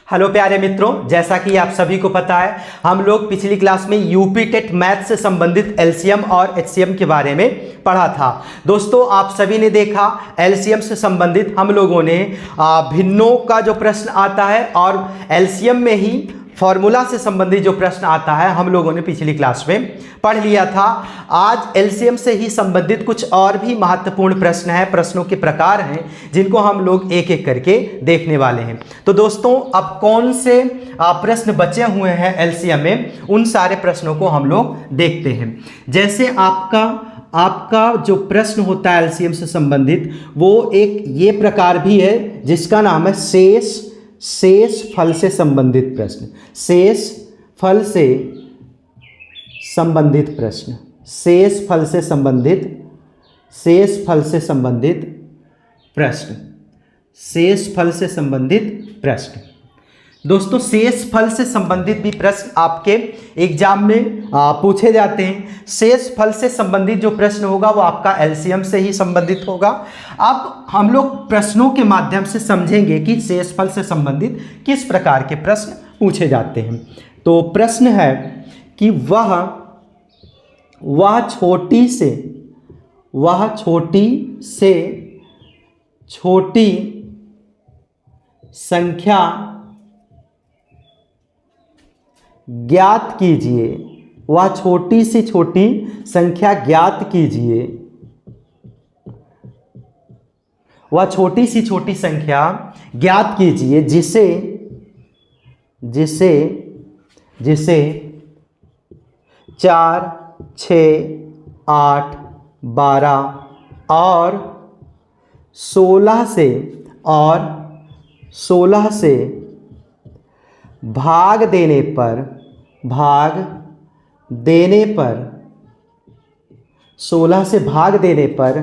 Hello प्यारे मित्रों, जैसा कि आप सभी को पता है हम लोग पिछली क्लास में यूपी टेट मैथ से संबंधित एलसीएम और एचसीएम के बारे में पढ़ा था। दोस्तों, आप सभी ने देखा एलसीएम से संबंधित हम लोगों ने भिन्नों का जो प्रश्न आता है और एलसीएम में ही फॉर्मूला से संबंधित जो प्रश्न आता है हम लोगों ने पिछली क्लास में पढ़ लिया था। आज एलसीएम से ही संबंधित कुछ और भी महत्वपूर्ण प्रश्न हैं, प्रश्नों के प्रकार हैं जिनको हम लोग एक एक करके देखने वाले हैं। तो दोस्तों, अब कौन से प्रश्न बचे हुए हैं एलसीएम में, उन सारे प्रश्नों को हम लोग देखते हैं। जैसे आपका जो प्रश्न होता है एलसीएम से संबंधित, वो एक ये प्रकार भी है जिसका नाम है शेष फल से संबंधित प्रश्न। शेष फल से संबंधित प्रश्न, शेष फल से संबंधित प्रश्न, शेष फल से संबंधित प्रश्न। दोस्तों, शेष फल से संबंधित भी प्रश्न आपके एग्जाम में पूछे जाते हैं। शेष फल से संबंधित जो प्रश्न होगा वो आपका एलसीएम से ही संबंधित होगा। अब हम लोग प्रश्नों के माध्यम से समझेंगे कि शेष फल से संबंधित किस प्रकार के प्रश्न पूछे जाते हैं। तो प्रश्न है कि वह छोटी से छोटी संख्या ज्ञात कीजिए। वह छोटी से छोटी संख्या ज्ञात कीजिए। वह छोटी से छोटी संख्या ज्ञात कीजिए जिसे 4, 6, 8, 12 और 16 से भाग देने पर 16 से भाग देने पर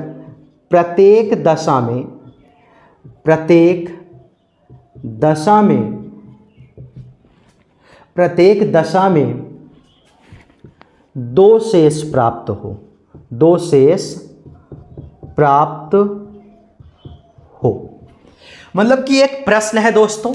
प्रत्येक दशा में 2 शेष प्राप्त हो। मतलब कि एक प्रश्न है दोस्तों,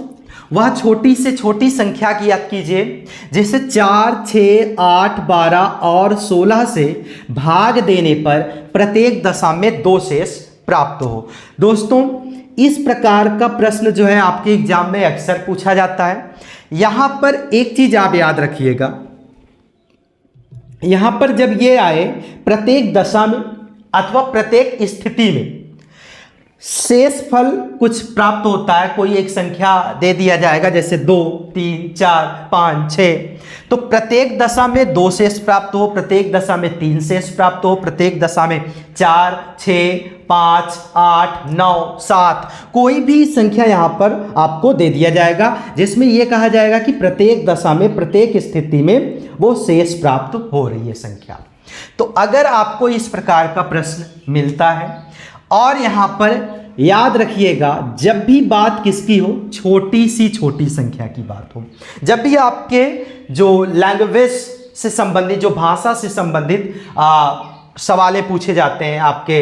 वह छोटी से छोटी संख्या की याद कीजिए जिसे 4, 6, 8, 12 और 16 से भाग देने पर प्रत्येक दशा में 2 शेष प्राप्त हो। दोस्तों, इस प्रकार का प्रश्न जो है आपके एग्जाम में अक्सर पूछा जाता है। यहां पर एक चीज आप याद रखिएगा, यहां पर जब ये आए प्रत्येक दशा में अथवा प्रत्येक स्थिति में शेष फल कुछ प्राप्त होता है, कोई एक संख्या दे दिया जाएगा जैसे 2, 3, 4, 5, 6, तो प्रत्येक दशा में 2 शेष प्राप्त हो, प्रत्येक दशा में 3 शेष प्राप्त हो, प्रत्येक दशा में 4, 6, 5, 8, 9, 7 कोई भी संख्या यहां पर आपको दे दिया जाएगा जिसमें यह कहा जाएगा कि प्रत्येक दशा में प्रत्येक स्थिति में वो शेष प्राप्त हो रही है संख्या। तो अगर आपको इस प्रकार का प्रश्न मिलता है और यहां पर याद रखिएगा, जब भी बात किसकी हो, छोटी सी छोटी संख्या की बात हो, जब भी आपके जो लैंग्वेज से संबंधित, जो भाषा से संबंधित सवालें पूछे जाते हैं आपके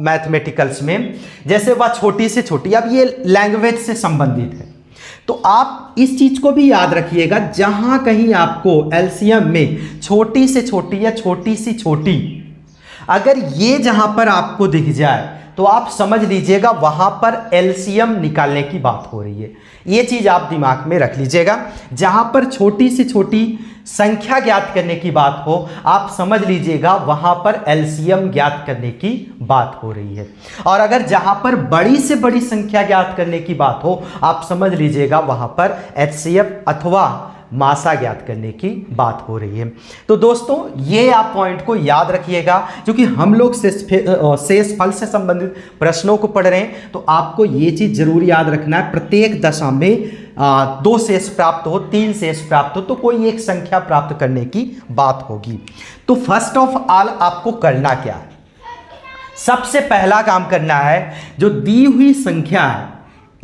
मैथमेटिकल्स में, जैसे वह छोटी से छोटी, अब ये लैंग्वेज से संबंधित है, तो आप इस चीज को भी याद रखिएगा। जहां कहीं आपको एलसीएम में छोटी से छोटी या छोटी सी छोटी अगर ये जहां पर आपको दिख जाए तो आप समझ लीजिएगा वहां पर एलसीएम निकालने की बात हो रही है। ये चीज आप दिमाग में रख लीजिएगा। जहां पर छोटी से छोटी संख्या ज्ञात करने की बात हो, आप समझ लीजिएगा वहां पर एलसीएम ज्ञात करने की बात हो रही है। और अगर जहां पर बड़ी से बड़ी संख्या ज्ञात करने की बात हो, आप समझ लीजिएगा वहां पर एचसीएफ अथवा मासा ज्ञात करने की बात हो रही है। तो दोस्तों, ये आप पॉइंट को याद रखिएगा, क्योंकि हम लोग शेष फल से संबंधित प्रश्नों को पढ़ रहे हैं, तो आपको ये चीज जरूर याद रखना है। प्रत्येक दशा में 2 शेष प्राप्त हो, 3 शेष प्राप्त हो, तो कोई एक संख्या प्राप्त करने की बात होगी। तो फर्स्ट ऑफ ऑल आपको करना क्या है, सबसे पहला काम करना है, जो दी हुई संख्या है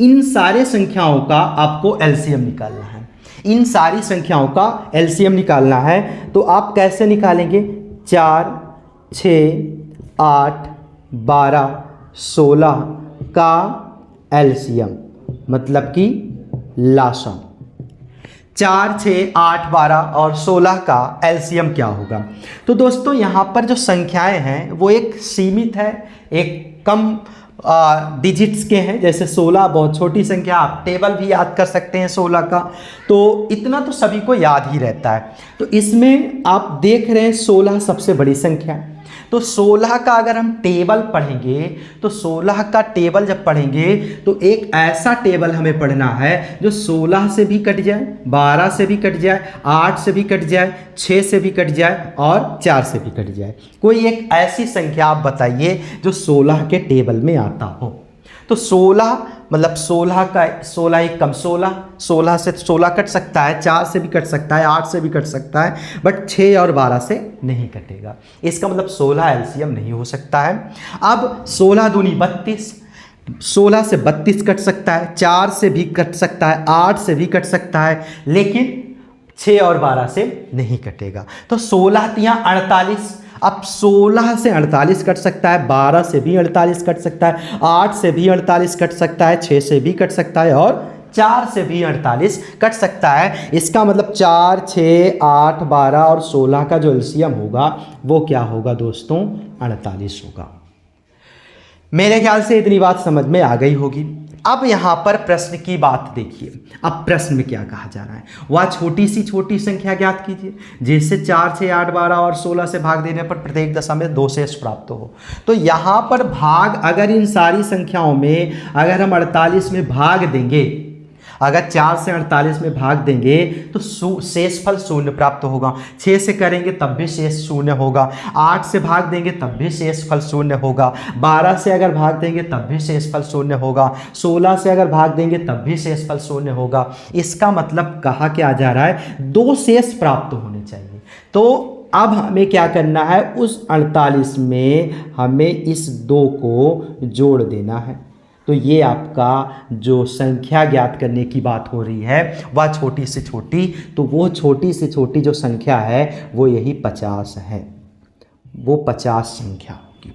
इन सारे संख्याओं का आपको एलसीएम निकालना है। इन सारी संख्याओं का एलसीएम निकालना है। तो आप कैसे निकालेंगे, 4, 6, 8, 12, 16 का एलसीएम, मतलब कि लासम। 4, 6, 8, 12 और 16 का एलसीएम क्या होगा? तो दोस्तों यहाँ पर जो संख्याएं हैं वो एक सीमित है, एक कम डिजिट्स के हैं। जैसे 16 बहुत छोटी संख्या, आप टेबल भी याद कर सकते हैं 16 का, तो इतना तो सभी को याद ही रहता है। तो इसमें आप देख रहे हैं 16 सबसे बड़ी संख्या है। तो 16 का अगर हम टेबल पढ़ेंगे तो 16 का टेबल जब पढ़ेंगे तो एक ऐसा टेबल हमें पढ़ना है जो 16 से भी कट जाए, 12 से भी कट जाए, 8 से भी कट जाए, 6 से भी कट जाए और 4 से भी कट जाए। कोई एक ऐसी संख्या आप बताइए जो 16 के टेबल में आता हो। तो 16 मतलब 16 का 16 एक कम 16, 16 से 16 कट सकता है, 4 से भी कट सकता है, 8 से भी कट सकता है, बट 6 और 12 से नहीं कटेगा। इसका मतलब 16 एलसीएम नहीं हो सकता है। अब 16 दूनी 32, 16 से 32 कट सकता है, 4 से भी कट सकता है, 8 से भी कट सकता है, लेकिन 6 और 12 से नहीं कटेगा। तो 16 तियाँ 48। अब 16 से 48 कट सकता है, 12 से भी 48 कट सकता है, 8 से भी 48 कट सकता है, 6 से भी कट सकता है और 4 से भी 48 कट सकता है। इसका मतलब 4, 6, 8, 12 और 16 का जो एलसीएम होगा वो क्या होगा दोस्तों? 48 होगा। मेरे ख्याल से इतनी बात समझ में आ गई होगी। अब यहाँ पर प्रश्न की बात देखिए। अब प्रश्न में क्या कहा जा रहा है? वह छोटी संख्या ज्ञात कीजिए जिससे 4, 6, 8, 12 और 16 से भाग देने पर प्रत्येक दशा में 2 शेष प्राप्त हो। तो यहाँ पर भाग, अगर इन सारी संख्याओं में अगर हम 48 में भाग देंगे, अगर 4 से 48 में भाग देंगे तो शेषफल 0 प्राप्त होगा। 6 से करेंगे तब भी शेष 0 होगा, 8 से भाग देंगे तब भी शेषफल 0 होगा, 12 से अगर भाग देंगे तब भी शेषफल 0 होगा, 16 से अगर भाग देंगे तब भी शेषफल 0 होगा। इसका मतलब कहा क्या जा रहा है? 2 शेष प्राप्त होने चाहिए। तो अब हमें क्या करना है? उस 48 में हमें इस 2 को जोड़ देना है। तो ये आपका जो संख्या ज्ञात करने की बात हो रही है वह छोटी से छोटी, तो वो छोटी से छोटी जो संख्या है वो यही 50 है, वो 50 संख्या होगी।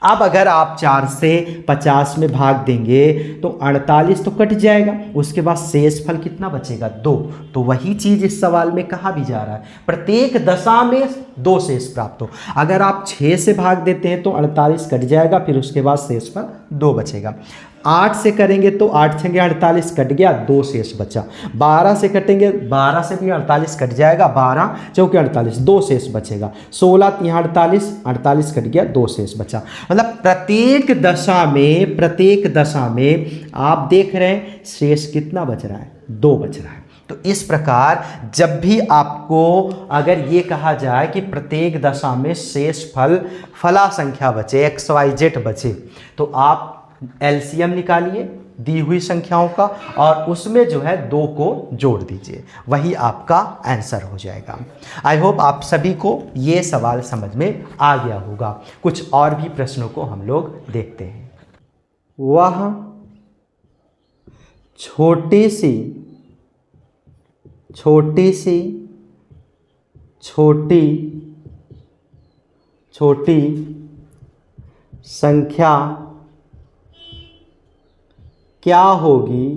अब अगर आप 4 से 50 में भाग देंगे तो 48 तो कट जाएगा, उसके बाद शेषफल कितना बचेगा? 2। तो वही चीज़ इस सवाल में कहा भी जा रहा है, प्रत्येक दशा में 2 शेष प्राप्त हो। अगर आप 6 से भाग देते हैं तो 48 कट जाएगा, फिर उसके बाद शेषफल 2 बचेगा। 8 से करेंगे तो 8 छंगे 48 कट गया, 2 शेष बचा। 12 से कटेंगे, 12 से भी 48 कट जाएगा, 12 चौके 48, 2 शेष बचेगा। 16 यहाँ 48, 48 कट गया, 2 शेष बचा। मतलब प्रत्येक दशा में आप देख रहे हैं शेष कितना बच रहा है? 2 बच रहा है। तो इस प्रकार जब भी आपको अगर ये कहा जाए कि प्रत्येक दशा में शेषफल फला संख्या बचे, XYZ बचे, तो आप एलसीएम निकालिए दी हुई संख्याओं का और उसमें जो है 2 को जोड़ दीजिए, वही आपका आंसर हो जाएगा। आई होप आप सभी को ये सवाल समझ में आ गया होगा। कुछ और भी प्रश्नों को हम लोग देखते हैं। वह छोटी संख्या क्या होगी?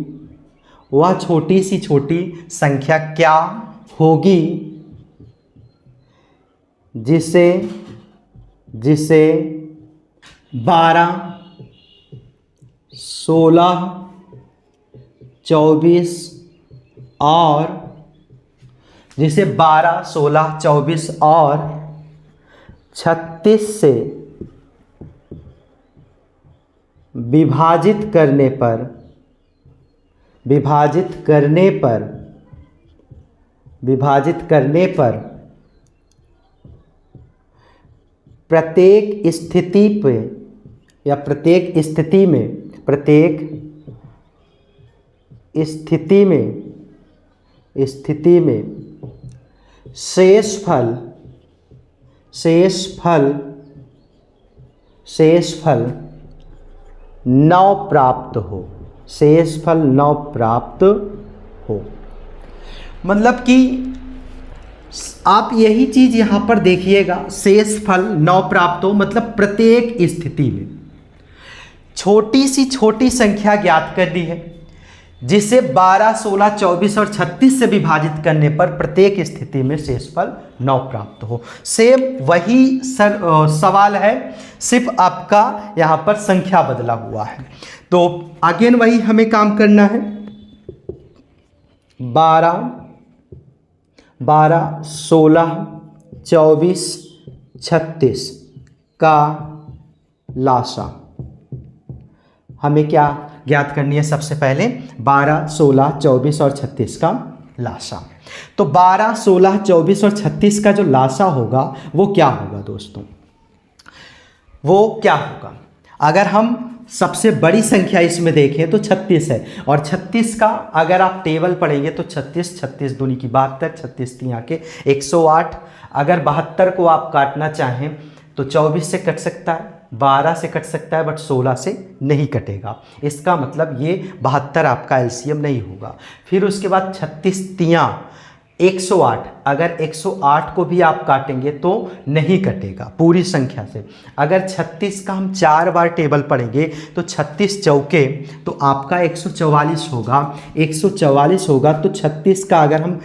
वह छोटी सी छोटी संख्या क्या होगी जिसे 12, 16, 24 और 36 से विभाजित करने पर प्रत्येक स्थिति में शेषफल 9 प्राप्त हो। मतलब कि आप यही चीज यहां पर देखिएगा, शेषफल 9 प्राप्त हो मतलब प्रत्येक स्थिति में छोटी सी छोटी संख्या ज्ञात करनी है जिसे 12, 16, 24 और 36 से विभाजित करने पर प्रत्येक स्थिति में शेषफल 9 प्राप्त हो। सेम वही सवाल है, सिर्फ आपका यहाँ पर संख्या बदला हुआ है। तो अगेन वही हमें काम करना है। 12, 16, 24, 36 का लासा हमें क्या ज्ञात करनी है? सबसे पहले 12, 16, 24 और 36 का लासा। तो 12, 16, 24 और 36 का जो लासा होगा वो क्या होगा दोस्तों? वो क्या होगा? अगर हम सबसे बड़ी संख्या इसमें देखें तो 36 है, और 36 का अगर आप टेबल पढ़ेंगे तो 36, 36 दूनी की 72, 36 3 के 108। अगर 72 को आप काटना चाहें तो 24 से कट सकता है, 12 से कट सकता है, बट 16 से नहीं कटेगा। इसका मतलब ये 72 आपका एलसीएम नहीं होगा। फिर उसके बाद 36 तियाँ 108, अगर 108 को भी आप काटेंगे तो नहीं कटेगा पूरी संख्या से। अगर 36 का हम 4 बार टेबल पढ़ेंगे तो 36 चौके तो आपका 144 होगा। 144 होगा तो 36 का अगर हम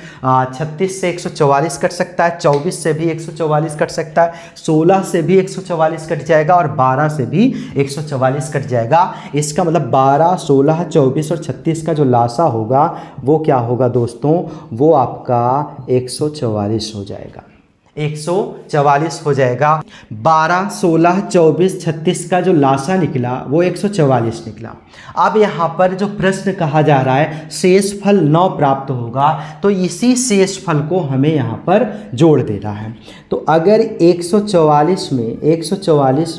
36 से 144 कट सकता है, 24 से भी 144 कट सकता है, 16 से भी 144 कट जाएगा और 12 से भी 144 कट जाएगा। इसका मतलब 12, 16, 24 और 36 का जो लासा होगा वो क्या होगा दोस्तों? वो आपका 144 हो जाएगा। 144 हो जाएगा। 12, 16, 24, 36 का जो लासा निकला वो 144 निकला। अब यहाँ पर जो प्रश्न कहा जा रहा है शेषफल 9 प्राप्त होगा, तो इसी शेषफल को हमें यहाँ पर जोड़ देना है। तो अगर 144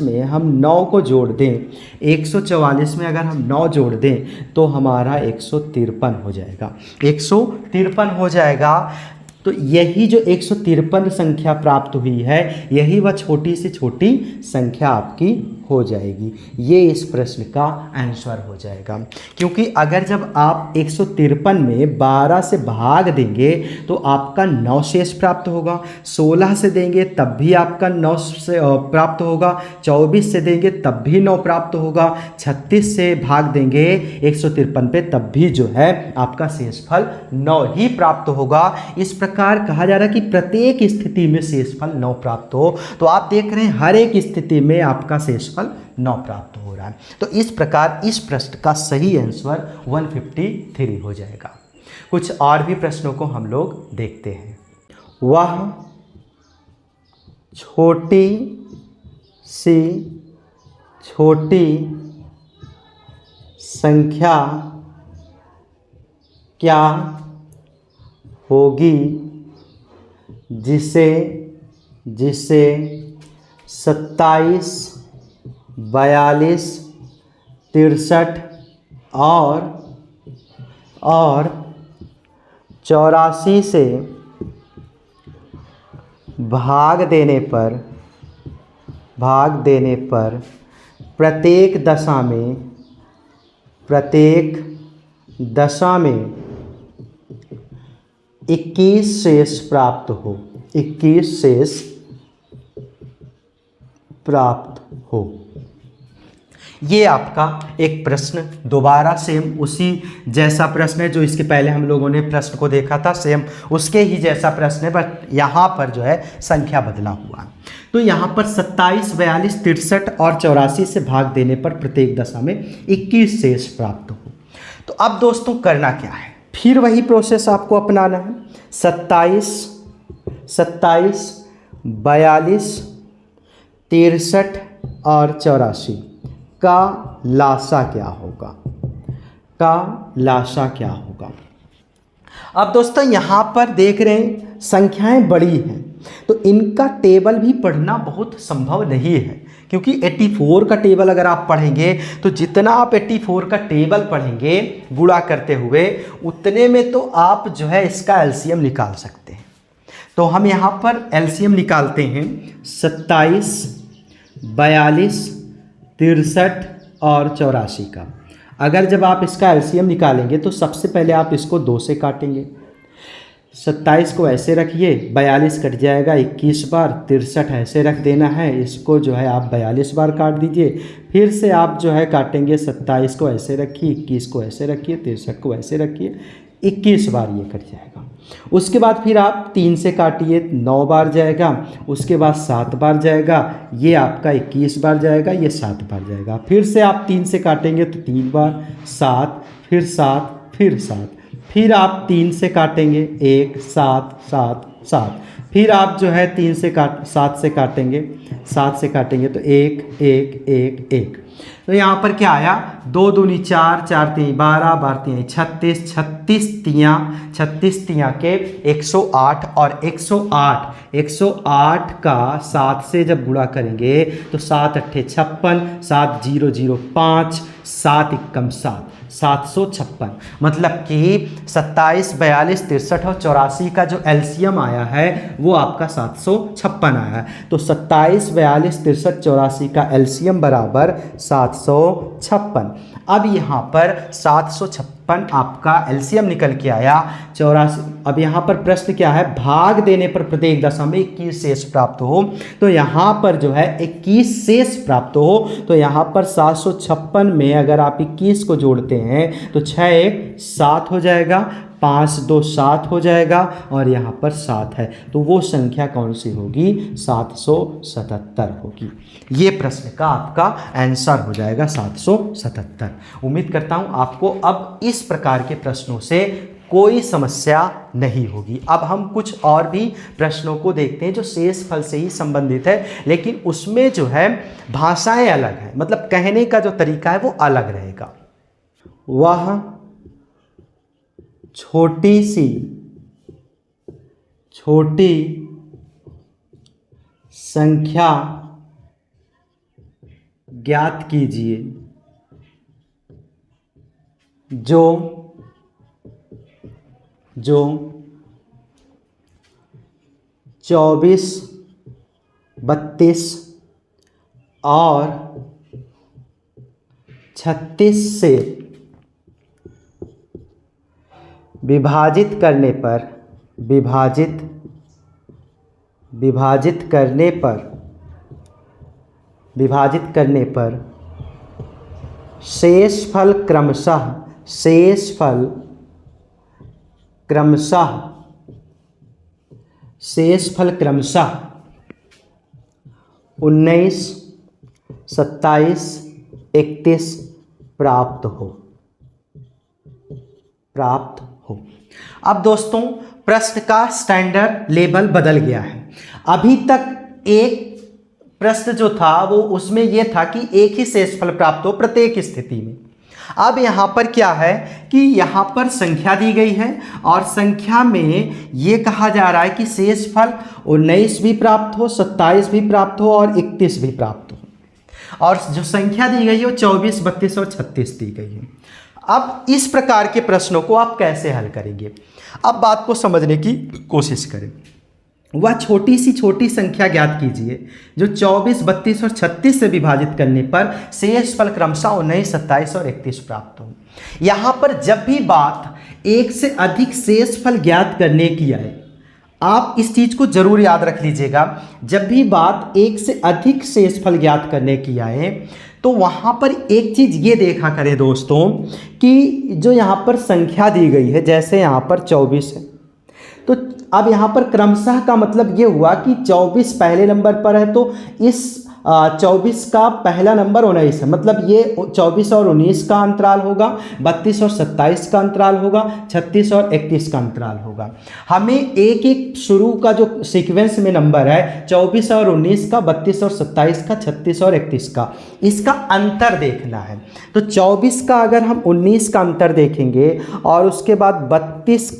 में हम 9 को जोड़ दें, 144 में अगर हम 9 जोड़ दें तो हमारा 153 हो जाएगा। 153 हो जाएगा। तो यही जो 153 संख्या प्राप्त हुई है, यही वह छोटी से छोटी संख्या आपकी हो जाएगी। ये इस प्रश्न का आंसर हो जाएगा। क्योंकि अगर जब आप 153 में 12 से भाग देंगे तो आपका 9 शेष प्राप्त होगा, 16 से देंगे तब भी आपका 9 से प्राप्त होगा, 24 से देंगे तब भी 9 प्राप्त होगा, 36 से भाग देंगे 153 पे तब भी जो है आपका शेषफल 9 ही प्राप्त होगा। इस प्रकार कहा जा रहा है कि प्रत्येक स्थिति में शेषफल 9 प्राप्त हो। तो आप देख रहे हैं हर एक स्थिति में आपका शेषफल 9 प्राप्त हो रहा है। तो इस प्रकार इस प्रश्न का सही आंसर 153 हो जाएगा। कुछ और भी प्रश्नों को हम लोग देखते हैं। वह छोटी सी छोटी संख्या क्या होगी जिसे 27, 42, 63 और 84 से भाग देने पर प्रत्येक दशा में 21 शेष प्राप्त हो। 21 शेष प्राप्त हो। ये आपका एक प्रश्न दोबारा सेम उसी जैसा प्रश्न है जो इसके पहले हम लोगों ने प्रश्न को देखा था, सेम उसके ही जैसा प्रश्न है, बट यहाँ पर जो है संख्या बदला हुआ। तो यहाँ पर 27, 42, 63 और 84 से भाग देने पर प्रत्येक दशा में 21 शेष प्राप्त हो। तो अब दोस्तों करना क्या है? फिर वही प्रोसेस आपको अपनाना है। 27, 42, 63 और 84 का लासा क्या होगा? अब दोस्तों यहाँ पर देख रहे हैं संख्याएं बड़ी हैं, तो इनका टेबल भी पढ़ना बहुत संभव नहीं है। क्योंकि 84 का टेबल अगर आप पढ़ेंगे तो जितना आप 84 का टेबल पढ़ेंगे गुणा करते हुए, उतने में तो आप जो है इसका एलसीएम निकाल सकते हैं। तो हम यहाँ पर एलसीएम निकालते हैं 27, 42, 63 और 84 का। अगर जब आप इसका एलसीएम निकालेंगे तो सबसे पहले आप इसको 2 से काटेंगे, 27 को ऐसे रखिए, 42 कट जाएगा 21 बार, 63 ऐसे रख देना है, इसको जो है आप 42 बार काट दीजिए। फिर से आप जो है काटेंगे, 27 को ऐसे रखिए, 21 को ऐसे रखिए, 63 को ऐसे रखिए, 21 बार ये कट जाएगा। उसके बाद फिर आप 3 से काटिए, 9 बार जाएगा, उसके बाद 7 बार जाएगा, ये आपका 21 बार जाएगा, ये 7 बार जाएगा। फिर से आप 3 से काटेंगे तो 3 बार, 7, फिर 7, फिर 7, फिर आप 3 से काटेंगे, 1, 7, 7, 7, फिर आप जो है 7 से काटेंगे, 7 से काटेंगे तो 1, 1, 1, 1। तो यहाँ पर क्या आया, 2 दूनी 4, 4 तीन 12, 12 तीन 36, 36 तियाँ के 108, और 108 का 7 से जब गुणा करेंगे तो 7 अट्ठे 56, 7 0 0 5, 7 एकम 7, 756। मतलब कि 27, 42, 63 और 84 का जो एलसीएम आया है वो आपका 756 आया है। तो 27, 42, 63, 84 का एलसीएम बराबर 756। अब यहाँ पर 756 आपका एलसीएम निकल के आया 84। अब यहाँ पर प्रश्न क्या है, भाग देने पर प्रत्येक दशा में 21 शेष प्राप्त हो। तो यहाँ पर जो है 21 शेष प्राप्त हो, तो यहाँ पर 756 में अगर आप 21 को जोड़ते हैं तो 6 1 7 हो जाएगा, 5 2 7 हो जाएगा, और यहाँ पर 7 है। तो वो संख्या कौन सी होगी, 777 होगी। ये प्रश्न का आपका आंसर हो जाएगा 777। उम्मीद करता हूँ आपको अब इस प्रकार के प्रश्नों से कोई समस्या नहीं होगी। अब हम कुछ और भी प्रश्नों को देखते हैं जो शेषफल से ही संबंधित है, लेकिन उसमें जो है भाषाएं अलग हैं, मतलब कहने का जो तरीका है वो अलग रहेगा। वह छोटी संख्या ज्ञात कीजिए जो 24, 32 और 36 से विभाजित करने पर शेषफल क्रमशः 19, 27, 31 प्राप्त हो। अब दोस्तों प्रश्न का स्टैंडर्ड लेवल बदल गया है। अभी तक एक प्रश्न जो था वो उसमें यह था कि एक ही शेषफल प्राप्त हो प्रत्येक स्थिति में। अब यहाँ पर क्या है कि यहाँ पर संख्या दी गई है और संख्या में ये कहा जा रहा है कि शेषफल 19 भी प्राप्त हो, 27 भी प्राप्त हो और 31 भी प्राप्त हो, और जो संख्या दी गई है वो 24, 32 और 36 दी गई है। अब इस प्रकार के प्रश्नों को आप कैसे हल करेंगे, अब बात को समझने की कोशिश करें। वह छोटी संख्या ज्ञात कीजिए जो 24, 32 और 36 से विभाजित करने पर शेषफल क्रमशः 19, 27 और 31 प्राप्त हो। यहाँ पर जब भी बात एक से अधिक शेषफल ज्ञात करने की आए, आप इस चीज़ को जरूर याद रख लीजिएगा, जब भी बात एक से अधिक शेषफल ज्ञात करने की आए तो वहाँ पर एक चीज़ ये देखा करें दोस्तों कि जो यहाँ पर संख्या दी गई है, जैसे यहाँ पर 24 है, तो अब यहाँ पर क्रमशः का मतलब ये हुआ कि 24 पहले नंबर पर है, तो इस 24 का पहला नंबर 19 है, मतलब ये 24 और 19 का अंतराल होगा, 32 और 27 का अंतराल होगा, 36 और 31 का अंतराल होगा। हमें एक एक शुरू का जो सीक्वेंस में नंबर है 24 और 19 का, 32 और 27 का, 36 और 31 का, इसका अंतर देखना है। तो 24 का अगर हम 19 का अंतर देखेंगे और उसके बाद 32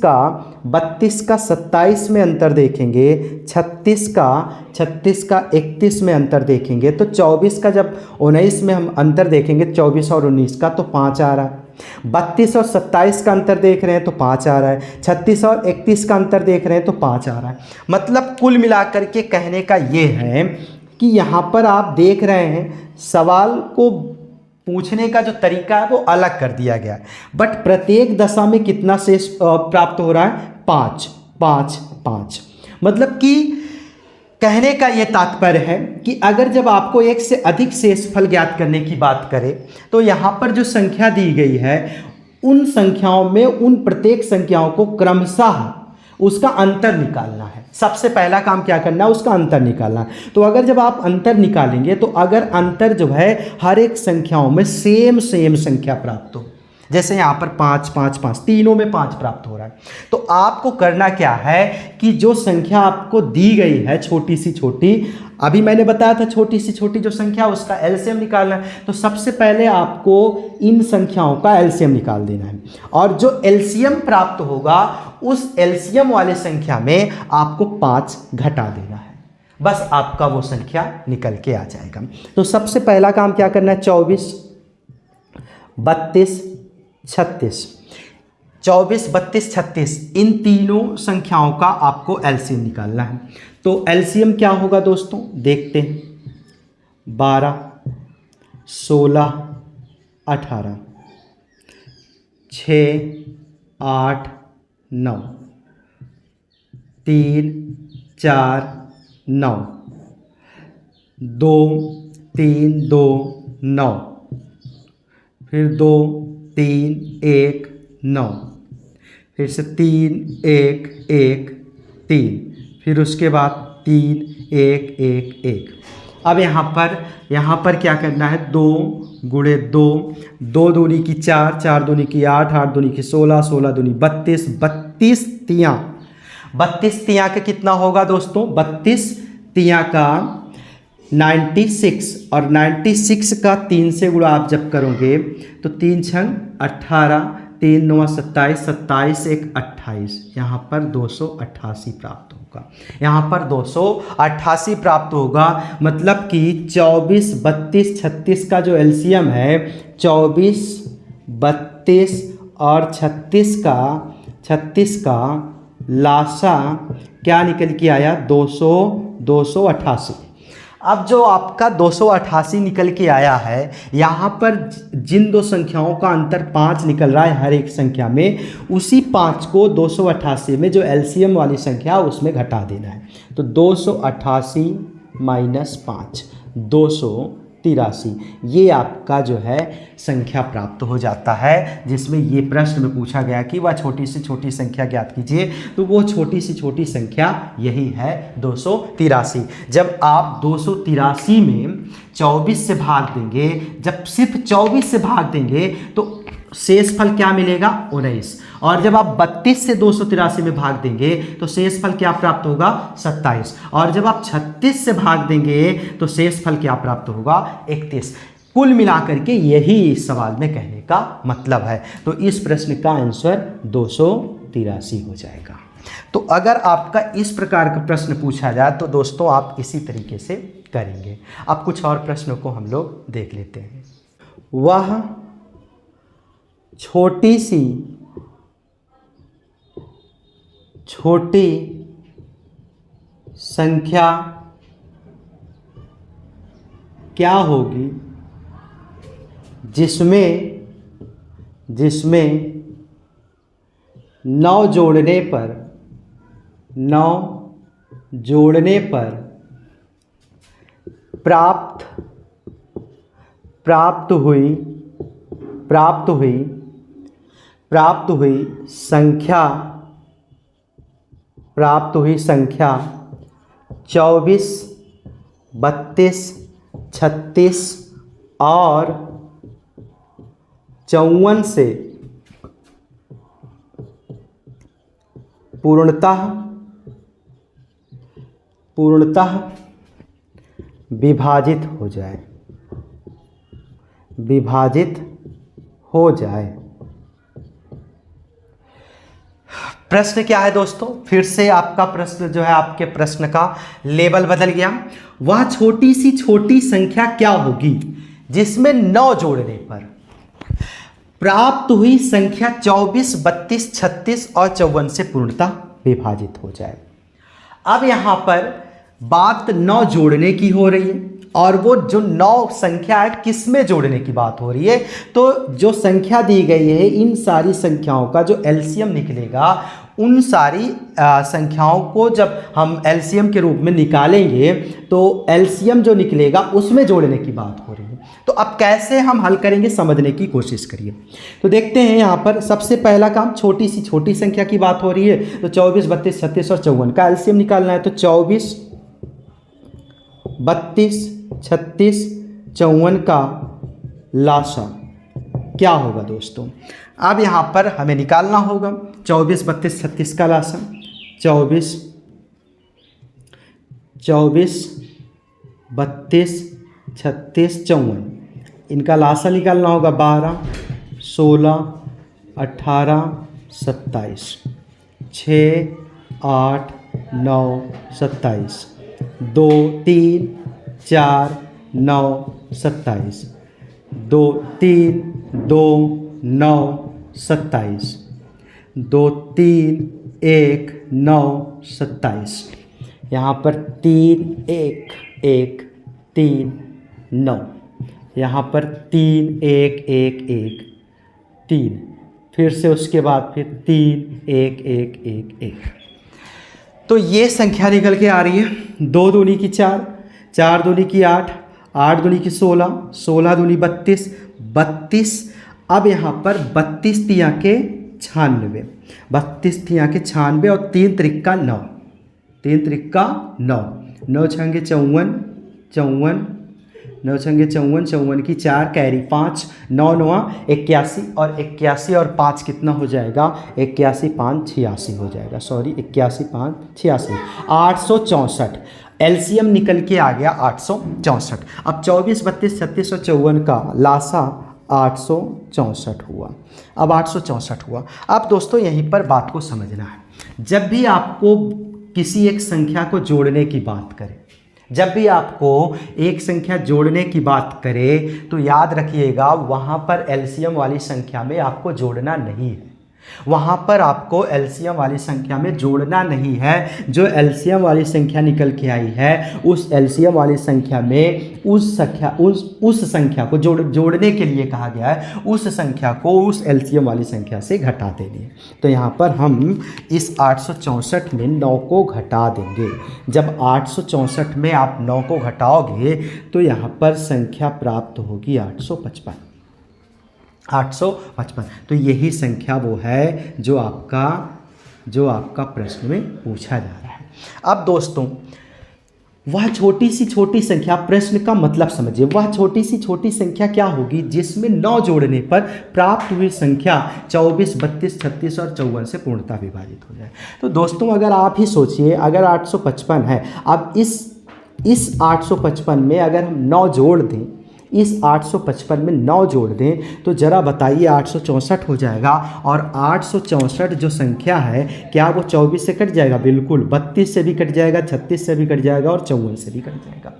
का 27 में अंतर देखेंगे, 36 का 31 में अंतर देखेंगे, तो 24 का जब 19 में हम अंतर देखेंगे 24 और 19 का, तो 5 आ रहा है। 32 और 27 का अंतर देख रहे हैं तो 5 आ रहा है। 36 और 31 का अंतर देख रहे हैं तो 5 आ रहा है। मतलब कुल मिलाकर के कहने का ये है कि यहाँ पर आप देख रहे हैं सवाल को पूछने का जो तरीका है वो अलग कर दिया गया है, बट प्रत्येक दशा में कितना शेष प्राप्त हो रहा है, 5। 5 5। मतलब कि कहने का ये तात्पर्य है कि अगर जब आपको एक से अधिक शेषफल ज्ञात करने की बात करें तो यहाँ पर जो संख्या दी गई है उन संख्याओं में उन प्रत्येक संख्याओं को क्रमशः उसका अंतर निकालना है। सबसे पहला काम क्या करना है, उसका अंतर निकालना है। तो अगर जब आप अंतर निकालेंगे तो अगर अंतर जो है हर एक संख्याओं में सेम संख्या प्राप्त हो, जैसे यहाँ पर 5 5 5 तीनों में 5 प्राप्त हो रहा है, तो आपको करना क्या है कि जो संख्या आपको दी गई है छोटी सी छोटी, अभी मैंने बताया था छोटी सी छोटी जो संख्या उसका एलसीएम निकालना है। तो सबसे पहले आपको इन संख्याओं का एलसीएम निकाल देना है और जो एलसीएम प्राप्त होगा उस एलसीएम वाले संख्या में आपको 5 घटा देना है, बस आपका वो संख्या निकल के आ जाएगा। तो सबसे पहला काम क्या करना है, 24 32 36, 24 32 36 इन तीनों संख्याओं का आपको एलसीएम निकालना है। तो एलसीएम क्या होगा दोस्तों, देखते हैं। 12 16 18 6 8 9 3 4 9 2 3 2 9 फिर 2 3 1 9 फिर से 3 1 1 3 फिर उसके बाद 3 1 1 1। अब यहाँ पर क्या करना है, 2 गुणे 2, 2 दूनी की 4, 4 दूनी की 8, 8 दूनी की 16, 16 दूनी 32, 32 तियाँ, 32 तियाँ का कितना होगा दोस्तों, 32 तियाँ का 96 और 96 का 3 से गुणा आप जब करोगे तो 3 छंग 18, 3 9 27, 27 1 28, यहाँ पर 288 प्राप्त होगा। यहाँ पर 288 प्राप्त होगा। मतलब कि 24 32 36 का जो एलसीएम है, 24 32 और 36 का लासा क्या निकल के आया, 288। अब जो आपका 288 निकल के आया है, यहाँ पर जिन दो संख्याओं का अंतर 5 निकल रहा है हर एक संख्या में, उसी 5 को 288 में जो एलसीएम वाली संख्या उसमें घटा देना है। तो 288 माइनस 5 283, ये आपका जो है संख्या प्राप्त हो जाता है, जिसमें ये प्रश्न में पूछा गया कि वह छोटी से छोटी संख्या ज्ञात कीजिए। तो वो छोटी से छोटी संख्या यही है 283। जब आप 283 में 24 से भाग देंगे, जब सिर्फ 24 से भाग देंगे तो शेषफल क्या मिलेगा, 19। और जब आप 32 से 283 में भाग देंगे तो शेषफल क्या प्राप्त होगा, 27। और जब आप 36 से भाग देंगे तो शेषफल क्या प्राप्त होगा, 31। कुल मिलाकर के यही इस सवाल में कहने का मतलब है। तो इस प्रश्न का आंसर 283 हो जाएगा। तो अगर आपका इस प्रकार का प्रश्न पूछा जाए तो दोस्तों आप इसी तरीके से करेंगे। अब कुछ और प्रश्नों को हम लोग देख लेते हैं। वह छोटी संख्या क्या होगी जिसमें 9 जोड़ने पर प्राप्त हुई संख्या 24 32 36 और 54 से पूर्णतः विभाजित हो जाए। प्रश्न क्या है दोस्तों, फिर से आपका प्रश्न जो है, आपके प्रश्न का लेवल बदल गया। वह छोटी से छोटी संख्या क्या होगी जिसमें 9 जोड़ने पर प्राप्त हुई संख्या 24 32 36 और 54 से पूर्णतः विभाजित हो जाए। अब यहाँ पर बात 9 जोड़ने की हो रही है और वो जो 9 संख्या है किस में जोड़ने की बात हो रही है। तो जो संख्या दी गई है, इन सारी संख्याओं का जो एलसीएम निकलेगा उन सारी संख्याओं को जब हम एलसीएम के रूप में निकालेंगे तो एलसीएम जो निकलेगा उसमें जोड़ने की बात हो रही है। तो अब कैसे हम हल करेंगे समझने की कोशिश करिए। तो देखते हैं यहाँ पर सबसे पहला काम छोटी सी छोटी संख्या की बात हो रही है। तो 24, 32, 36 और 54 का एलसीएम निकालना है। तो 24, 32, 36, 54 का लासा क्या होगा दोस्तों? अब यहाँ पर हमें निकालना होगा 24, 32, 36 का लासा। 24, 32, 36, 54 इनका लासा निकालना होगा। 12, 16, 18, 27, 6, 8, 9, 27, 2, 3, 4, 9, 27, 2, 3, 2, 9, 27, 2, 3, 1, 9, 27, यहाँ पर 3, 1, 1, 3, 9, यहाँ पर 3, 1, 1, 1, 3, फिर से उसके बाद फिर 3, 1, 1, 1, 1। तो ये संख्या निकल के आ रही है। 2 दूनी की 4, 4 दूनी की 8, 8 दूनी की 16, 16 दूनी 32, 32। अब यहाँ पर 32 तिया के 96, 32 तिया के 96 और 3 त्रिक्का 9, 3 त्रिक्का 9, 9 छंगे 54, 54, 9 छंगे 54, 54 की 4 कैरी 5, 9 9 81 और 81 और 5 कितना हो जाएगा? 81 5 86 हो जाएगा। सॉरी 81 5 86, 864 एलसीएम निकल के आ गया 864। अब 24, 32, 36 और 54 का लासा 864 हुआ। अब 864 हुआ। अब दोस्तों यहीं पर बात को समझना है। जब भी आपको किसी एक संख्या को जोड़ने की बात करें, जब भी आपको एक संख्या जोड़ने की बात करें तो याद रखिएगा वहाँ पर एलसीएम वाली संख्या में आपको जोड़ना नहीं है। वहाँ पर आपको एलसीएम वाली संख्या में जोड़ना नहीं है। जो एलसीएम वाली संख्या निकल के आई है उस एलसीएम वाली संख्या में उस संख्या को जोड़ने के लिए कहा गया है उस संख्या को उस एलसीएम वाली संख्या से घटा देनी है। तो यहाँ पर हम इस 864 में 9 को घटा देंगे। जब 864 में आप 9 को घटाओगे तो यहाँ पर संख्या प्राप्त होगी 855। 855। तो यही संख्या वो है जो आपका प्रश्न में पूछा जा रहा है। अब दोस्तों वह छोटी सी छोटी संख्या, प्रश्न का मतलब समझिए, वह छोटी सी छोटी संख्या क्या होगी जिसमें 9 जोड़ने पर प्राप्त हुई संख्या 24, 32, 36 और 54 से पूर्णतः विभाजित हो जाए। तो दोस्तों अगर आप ही सोचिए, अगर 855 है, अब इस 855 में अगर हम 9 जोड़ दें, इस 855 में 9 जोड़ दें तो ज़रा बताइए 864 हो जाएगा। और 864 जो संख्या है क्या वो 24 से कट जाएगा? बिल्कुल। 32 से भी कट जाएगा, 36 से भी कट जाएगा और 54 से भी कट जाएगा।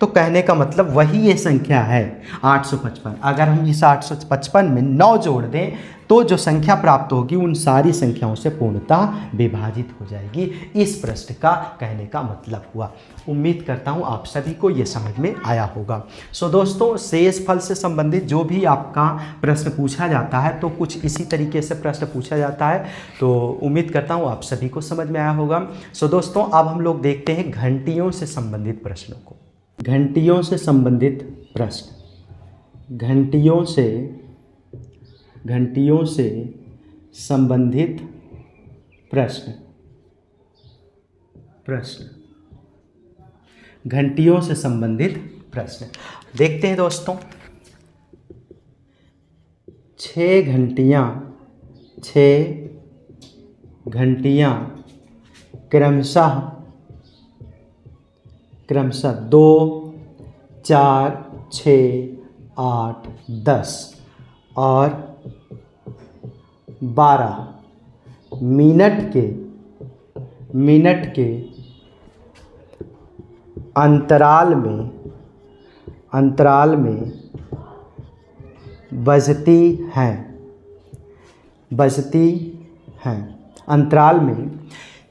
तो कहने का मतलब वही ये संख्या है 855। अगर हम इस 855 में 9 जोड़ दें तो जो संख्या प्राप्त होगी उन सारी संख्याओं से पूर्णतः विभाजित हो जाएगी। इस प्रश्न का कहने का मतलब हुआ। उम्मीद करता हूँ आप सभी को ये समझ में आया होगा। सो दोस्तों शेषफल से संबंधित जो भी आपका प्रश्न पूछा जाता है तो कुछ इसी तरीके से प्रश्न पूछा जाता है। तो उम्मीद करता हूँ आप सभी को समझ में आया होगा। सो दोस्तों अब हम लोग देखते हैं घंटियों से संबंधित प्रश्नों को। घंटियों से संबंधित प्रश्न, घंटियों से संबंधित प्रश्न, घंटियों से संबंधित प्रश्न देखते हैं दोस्तों। 6 घंटियाँ क्रमशः 2, 4, 6, 8, 10 और 12 मिनट के अंतराल में बजती हैं। अंतराल में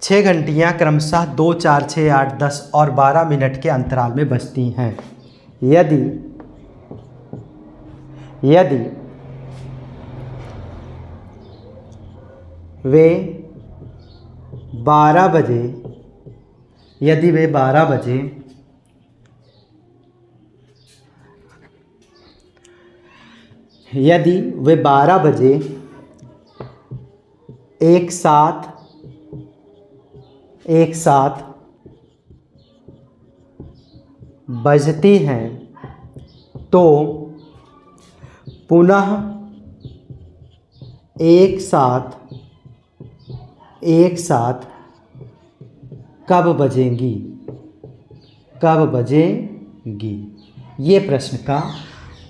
6 घंटियाँ क्रमशः 2, 4, 6, 8, 10 और 12 मिनट के अंतराल में बजती हैं। यदि वे 12 बजे, यदि वे 12 बजे यदि वे 12 बजे एक साथ बजती हैं तो पुनः एक साथ कब बजेंगी? ये प्रश्न का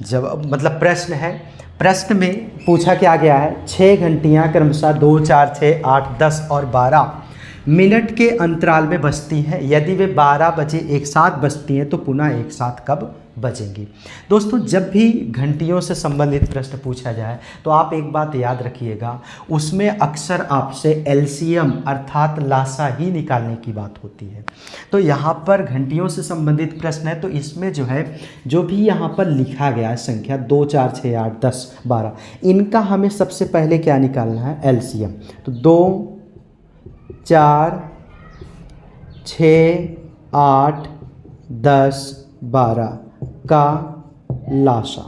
जवाब मतलब प्रश्न है। प्रश्न में पूछा क्या गया है, 6 घंटियाँ क्रमशः 2, 4, 6, 8, 10 और 12 मिनट के अंतराल में बजती हैं। यदि वे 12 बजे एक साथ बजती हैं तो पुनः एक साथ कब बजेंगी? दोस्तों, जब भी घंटियों से संबंधित प्रश्न पूछा जाए तो आप एक बात याद रखिएगा, उसमें अक्सर आपसे एलसीएम अर्थात लासा ही निकालने की बात होती है। तो यहाँ पर घंटियों से संबंधित प्रश्न है, तो इसमें जो है जो भी यहाँ पर लिखा गया है संख्या 2, 4, 6, 8, 10, 12, इनका हमें सबसे पहले क्या निकालना है? एलसीएम। तो 2, 4, 6, 8, 10, 12 का लासा।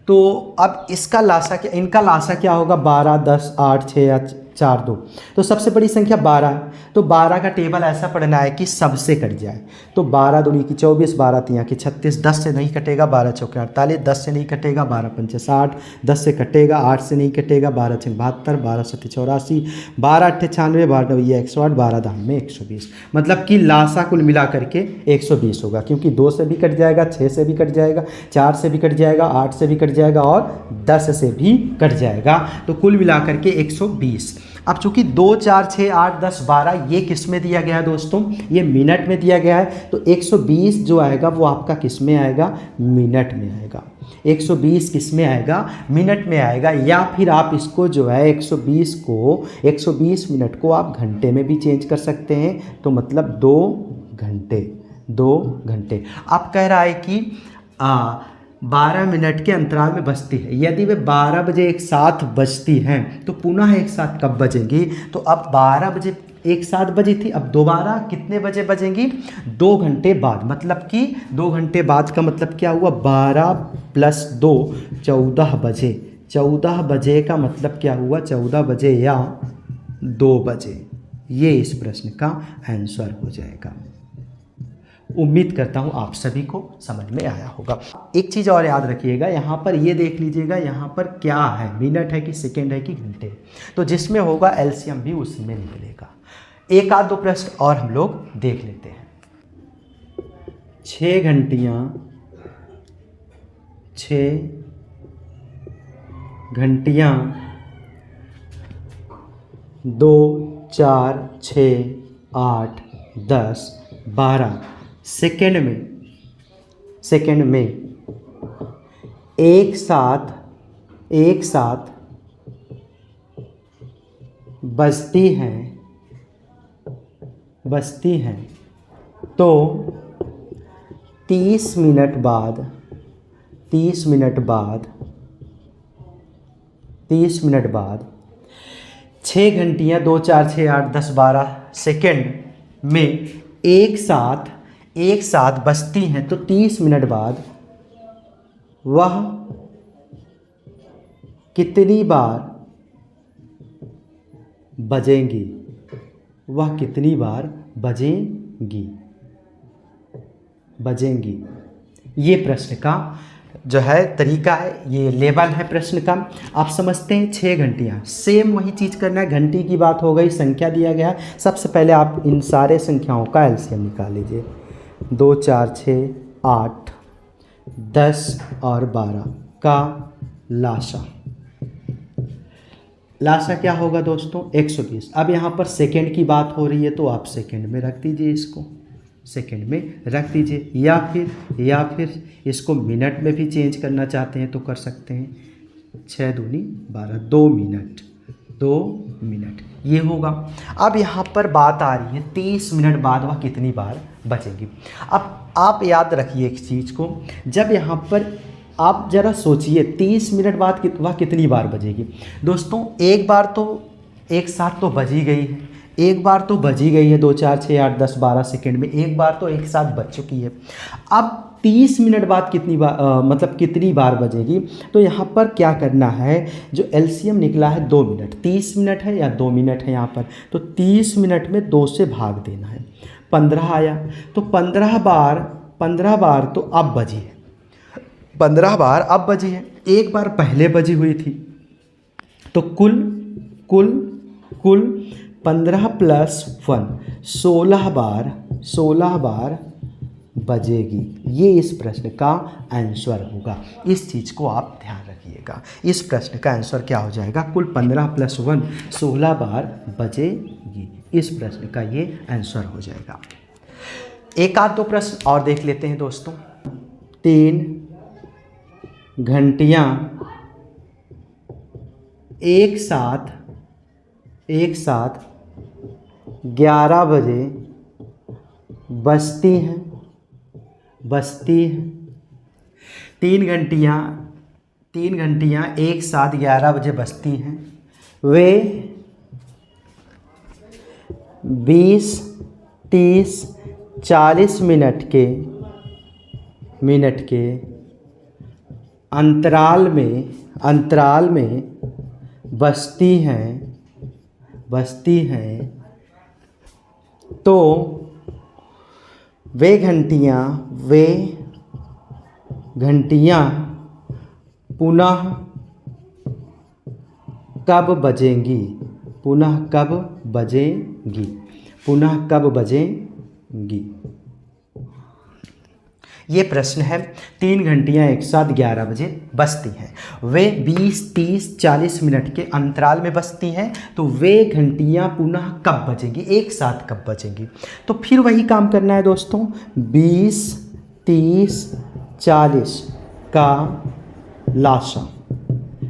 तो अब इसका लासा क्या, इनका लासा क्या होगा? 12, 10, 8, 6 या 4, 2। तो सबसे बड़ी संख्या 12 है, तो 12 का टेबल ऐसा पढ़ना है कि सबसे कट जाए। तो 12 दूनी की 24, 12 तियाँ की 36, 10 से नहीं कटेगा, 12 चौके 48, 10 से नहीं कटेगा, 12 पंचे 60, 10 से कटेगा, 8 से नहीं कटेगा, 12 छः 72, 12 सत्ते 84, 12 अट्ठे 96, 12 ये 108, 12 दाम में 120। मतलब कि लासा कुल मिला करके 120 होगा, क्योंकि 2 से भी कट जाएगा, 6 से भी कट जाएगा, 4 से भी कट जाएगा, 8 से भी कट जाएगा और 10 से भी कट जाएगा। तो कुल मिला करके 120। अब चूंकि 2, 4, 6, 8, 10, 12 ये किस में दिया गया है दोस्तों? ये मिनट में दिया गया है। तो 120 जो आएगा वो आपका किस में आएगा? मिनट में आएगा। 120 किस में आएगा? मिनट में आएगा। या फिर आप इसको जो है 120 मिनट को आप घंटे में भी चेंज कर सकते हैं। तो मतलब 2 घंटे। आप कह रहा है कि 12 मिनट के अंतराल में बजती है। यदि वे 12 बजे एक साथ बजती हैं तो पुनः एक साथ कब बजेंगी? तो अब 12 बजे एक साथ बजी थी, अब दोबारा कितने बजे बजेंगी? 2 घंटे बाद। मतलब कि 2 घंटे बाद का मतलब क्या हुआ? 12 + 2 14 बजे। 14 बजे का मतलब क्या हुआ? 14 बजे या 2 बजे। ये इस प्रश्न का आंसर हो जाएगा। उम्मीद करता हूँ आप सभी को समझ में आया होगा। एक चीज़ और याद रखिएगा, यहाँ पर ये देख लीजिएगा, यहाँ पर क्या है? मिनट है कि सेकेंड है कि घंटे? तो जिसमें होगा एलसीएम भी उसी में निकलेगा। एक आध 2 प्रश्न और हम लोग देख लेते हैं। 6 घंटियाँ 2, 4, 6, 8, 10, 12 सेकेंड में एक साथ बजती हैं तो 30 मिनट बाद 6 घंटियाँ 2, 4, 6, 8, 10, 12 सेकेंड में एक साथ बजती हैं तो 30 मिनट बाद वह कितनी बार बजेंगी? ये प्रश्न का जो है तरीका है, ये लेवल है प्रश्न का। आप समझते हैं 6 घंटियाँ, सेम वही चीज़ करना है। घंटी की बात हो गई, संख्या दिया गया। सबसे पहले आप इन सारे संख्याओं का एलसीएम निकाल लीजिए। 2, 4, 6, 8, 10 और 12 का लासा क्या होगा दोस्तों? 120। अब यहाँ पर सेकेंड की बात हो रही है तो आप सेकेंड में रख दीजिए, इसको सेकेंड में रख दीजिए। या फिर इसको मिनट में भी चेंज करना चाहते हैं तो कर सकते हैं। 6 दूनी 12, 2 मिनट ये होगा। अब यहाँ पर बात आ रही है 30 मिनट बाद वह कितनी बार बचेगी। अब आप याद रखिए एक चीज़ को, जब यहाँ पर आप ज़रा सोचिए 30 मिनट बाद वह कितनी बार बजेगी। दोस्तों, एक बार तो एक साथ तो बज ही गई है, एक बार तो बज ही गई है, 2 4 6 8 10 12 सेकेंड में एक बार तो एक साथ बज चुकी है। अब 30 मिनट बाद कितनी बार मतलब कितनी बार बजेगी, तो यहाँ पर क्या करना है, जो एलसीएम निकला है 2 मिनट, 30 मिनट है या 2 मिनट है यहाँ पर, तो 30 मिनट में 2 से भाग देना है, 15 आया, तो 15 बार तो अब बजी है, 15 बार अब बजी है, एक बार पहले बजी हुई थी, तो कुल 15 + 1 16 बार बजेगी। ये इस प्रश्न का आंसर होगा। इस चीज़ को आप ध्यान रखिएगा। इस प्रश्न का आंसर क्या हो जाएगा, कुल 15 + 1 16 बार बजेगी। इस प्रश्न का ये आंसर हो जाएगा। एक आध दो प्रश्न और देख लेते हैं दोस्तों। 3 घंटियाँ एक साथ 11 बजे बजती हैं। 3 घंटियाँ एक साथ 11 बजे बजती हैं। वे 20 30 40 मिनट के अंतराल में बजती हैं, तो वे घंटियाँ पुनः कब बजेंगी। ये प्रश्न है। 3 घंटियाँ एक साथ 11 बजे बजती हैं। वे 20 30 40 मिनट के अंतराल में बजती हैं, तो वे घंटियाँ पुनः कब बजेंगी, एक साथ कब बजेंगी। तो फिर वही काम करना है दोस्तों। 20 30 40 का लासा,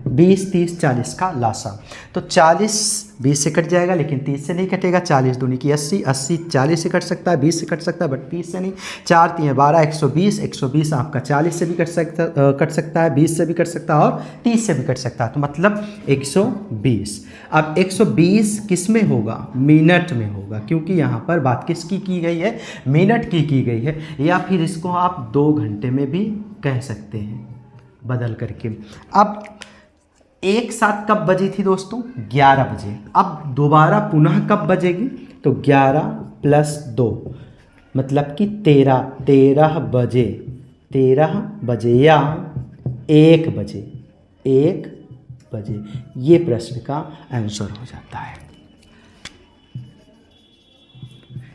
20 30 40 का लासा, तो 40 20 से कट जाएगा, लेकिन 30 से नहीं कटेगा। 40 दूनी की 80, 80 40 से कट सकता है, 20 से कट सकता है, बट 30 से नहीं। 4 3 12 120 आपका 40 से भी कट सकता है, 20 से भी कट सकता है और 30 से भी कट सकता है, तो मतलब 120। अब 120 किस में होगा, मिनट में होगा, क्योंकि यहाँ पर बात किसकी की गई है, मिनट की गई है। या फिर इसको आप 2 घंटे में भी कह सकते हैं बदल करके। अब एक साथ कब बजी थी दोस्तों, 11 बजे। अब दोबारा पुनः कब बजेगी, तो 11 + 2 मतलब कि 13 बजे या 1 बजे। ये प्रश्न का आंसर हो जाता है।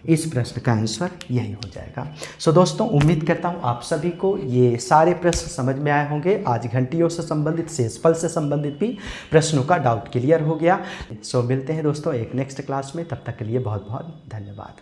इस प्रश्न का आंसर यही हो जाएगा। सो दोस्तों, उम्मीद करता हूँ आप सभी को ये सारे प्रश्न समझ में आए होंगे। आज घंटियों से संबंधित, शेषफल से संबंधित भी प्रश्नों का डाउट क्लियर हो गया। सो मिलते हैं दोस्तों एक नेक्स्ट क्लास में, तब तक के लिए बहुत बहुत धन्यवाद।